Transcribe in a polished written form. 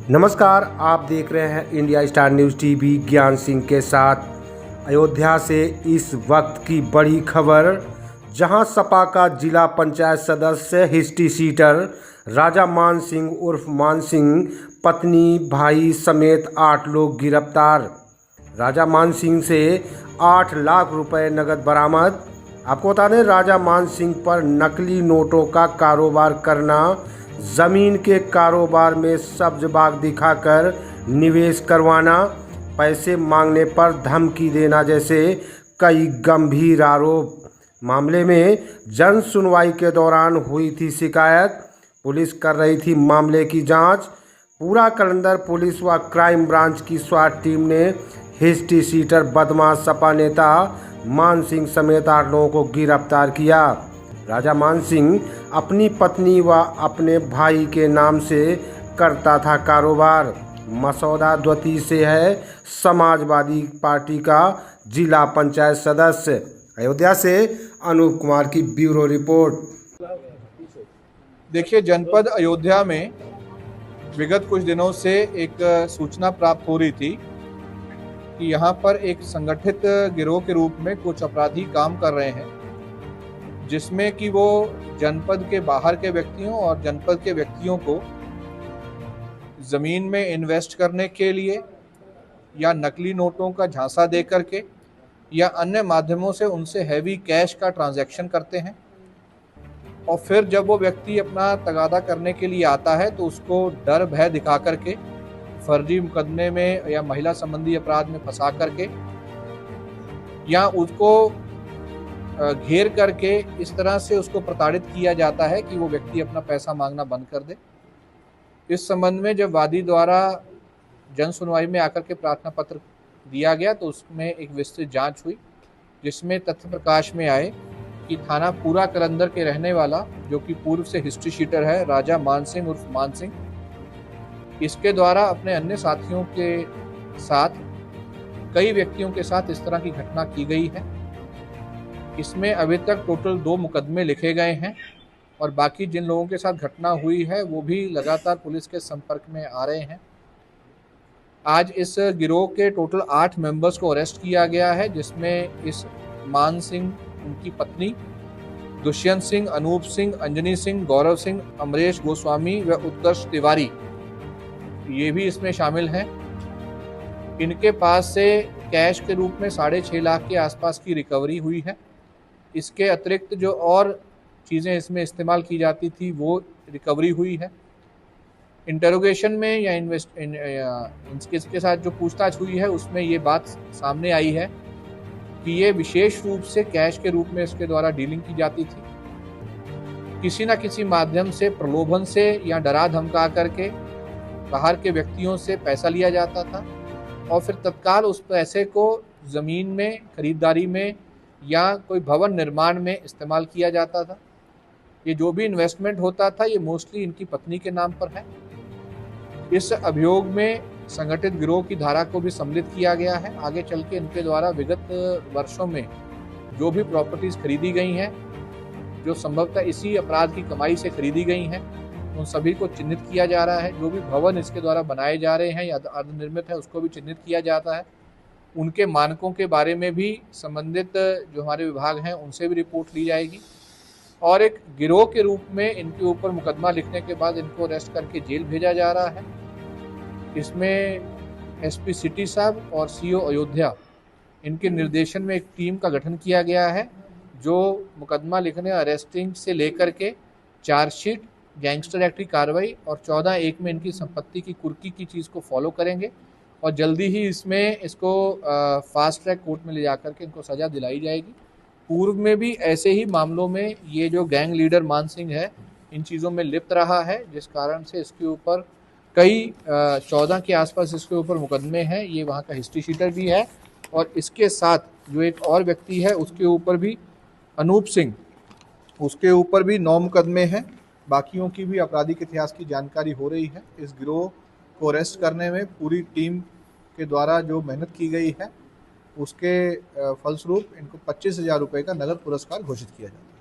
नमस्कार, आप देख रहे हैं इंडिया स्टार न्यूज़ टीवी। ज्ञान सिंह के साथ। अयोध्या से इस वक्त की बड़ी खबर, जहां सपा का जिला पंचायत सदस्य हिस्ट्री सीटर राजा मान सिंह उर्फ मान सिंह, पत्नी, भाई समेत 8 लोग गिरफ्तार। राजा मान सिंह से 8 लाख रुपए नगद बरामद। आपको बता दें, राजा मान सिंह पर नकली नोटों का कारोबार करना, ज़मीन के कारोबार में सब्ज बाग दिखाकर निवेश करवाना, पैसे मांगने पर धमकी देना जैसे कई गंभीर आरोप। मामले में जन सुनवाई के दौरान हुई थी शिकायत। पुलिस कर रही थी मामले की जांच। पूरा कलंदर पुलिस व क्राइम ब्रांच की स्वाट टीम ने हिस्ट्री सीटर बदमाश सपा नेता मान सिंह समेत 8 लोगों को गिरफ्तार किया। राजा मान सिंह अपनी पत्नी व अपने भाई के नाम से करता था कारोबार। मसौदा द्वती से है, समाजवादी पार्टी का जिला पंचायत सदस्य। अयोध्या से अनूप कुमार की ब्यूरो रिपोर्ट। देखिए, जनपद अयोध्या में विगत कुछ दिनों से एक सूचना प्राप्त हो रही थी कि यहाँ पर एक संगठित गिरोह के रूप में कुछ अपराधी काम कर रहे हैं, जिसमें कि वो जनपद के बाहर के व्यक्तियों और जनपद के व्यक्तियों को ज़मीन में इन्वेस्ट करने के लिए या नकली नोटों का झांसा दे करके या अन्य माध्यमों से उनसे हैवी कैश का ट्रांजैक्शन करते हैं। और फिर जब वो व्यक्ति अपना तगादा करने के लिए आता है तो उसको डर भय दिखा करके फर्जी मुकदमे में या महिला संबंधी अपराध में फंसा करके या उसको घेर करके इस तरह से उसको प्रताड़ित किया जाता है कि वो व्यक्ति अपना पैसा मांगना बंद कर दे। इस संबंध में जब वादी द्वारा जन सुनवाई में आकर के प्रार्थना पत्र दिया गया तो उसमें एक विस्तृत जांच हुई, जिसमें तथ्य प्रकाश में आए कि थाना पूरा कलंदर के रहने वाला, जो कि पूर्व से हिस्ट्री शीटर है, राजा मान सिंह उर्फ मान सिंह, इसके द्वारा अपने अन्य साथियों के साथ कई व्यक्तियों के साथ इस तरह की घटना की गई है। इसमें अभी तक टोटल 2 मुकदमे लिखे गए हैं और बाकी जिन लोगों के साथ घटना हुई है वो भी लगातार पुलिस के संपर्क में आ रहे हैं। आज इस गिरोह के टोटल 8 मेंबर्स को अरेस्ट किया गया है, जिसमें इस मान सिंह, उनकी पत्नी दुष्यंत सिंह, अनूप सिंह, अंजनी सिंह, गौरव सिंह, अमरेश गोस्वामी व उत्कर्ष तिवारी, ये भी इसमें शामिल हैं। इनके पास से कैश के रूप में 6.5 लाख के आसपास की रिकवरी हुई है। इसके अतिरिक्त जो और चीज़ें इसमें इस्तेमाल की जाती थी वो रिकवरी हुई है। इंटरोगेशन में या इसके साथ जो पूछताछ हुई है उसमें ये बात सामने आई है कि ये विशेष रूप से कैश के रूप में इसके द्वारा डीलिंग की जाती थी। किसी न किसी माध्यम से प्रलोभन से या डरा धमका करके बाहर के व्यक्तियों से पैसा लिया जाता था और फिर तत्काल उस पैसे को ज़मीन में खरीदारी में या कोई भवन निर्माण में इस्तेमाल किया जाता था। ये जो भी इन्वेस्टमेंट होता था ये मोस्टली इनकी पत्नी के नाम पर है। इस अभियोग में संगठित गिरोह की धारा को भी सम्मिलित किया गया है। आगे चल के इनके द्वारा विगत वर्षों में जो भी प्रॉपर्टीज़ खरीदी गई हैं, जो संभवतः इसी अपराध की कमाई से खरीदी गई हैं, उन सभी को चिन्हित किया जा रहा है। जो भी भवन इसके द्वारा बनाए जा रहे हैं या अर्धनिर्मित है उसको भी चिन्हित किया जाता है। उनके मानकों के बारे में भी संबंधित जो हमारे विभाग हैं उनसे भी रिपोर्ट ली जाएगी और एक गिरोह के रूप में इनके ऊपर मुकदमा लिखने के बाद इनको अरेस्ट करके जेल भेजा जा रहा है। इसमें एसपी सिटी साहब और सीओ अयोध्या, इनके निर्देशन में एक टीम का गठन किया गया है, जो मुकदमा लिखने, अरेस्टिंग से लेकर के चार्जशीट, गैंगस्टर एक्ट की कार्रवाई और 14(1) में इनकी संपत्ति की कुर्की की चीज़ को फॉलो करेंगे और जल्दी ही इसको फास्ट ट्रैक कोर्ट में ले जाकर के इनको सज़ा दिलाई जाएगी। पूर्व में भी ऐसे ही मामलों में ये जो गैंग लीडर मान सिंह है इन चीज़ों में लिप्त रहा है, जिस कारण से इसके ऊपर कई 14 के आसपास इसके ऊपर मुकदमे हैं। ये वहाँ का हिस्ट्री शीटर भी है और इसके साथ जो एक और व्यक्ति है उसके ऊपर भी, अनूप सिंह, उसके ऊपर भी 9 मुकदमे हैं। बाकियों की भी आपराधिक इतिहास की जानकारी हो रही है। इस गिरोह को अरेस्ट करने में पूरी टीम के द्वारा जो मेहनत की गई है उसके फलस्वरूप इनको 25,000 रुपये का नगद पुरस्कार घोषित किया जाता है।